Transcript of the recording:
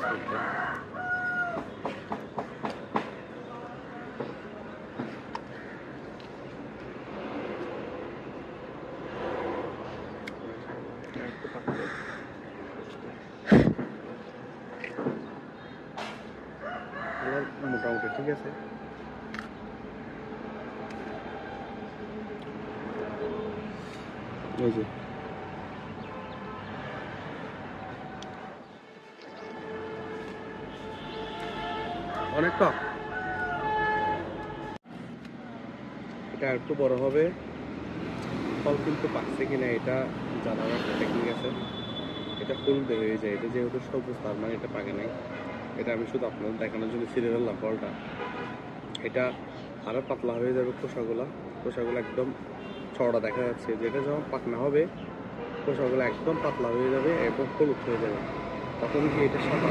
করতে। মোটামুটি ঠিক আছে। এই যে অনেক টক, এটা একটু বড় হবে। ফল কিন্তু পাকছে কিনা এটা জানার একটা টেকনিক আছে। এটা ফুল বের হয়ে যায়, এটা যেহেতু সবুজ তার মানে এটা পাকে নাই। এটা আমি শুধু আপনাদের দেখানোর জন্য ছিঁড়ে ফেললাম ফলটা। এটা আরো পাতলা হয়ে যাবে, খোসাগুলো একদম চওড়া দেখা যাচ্ছে। যেটা যখন পাকনা হবে খোসাগুলো একদম পাতলা হয়ে যাবে এবং হলুদ হয়ে যাবে, তখন কি এটা সাদা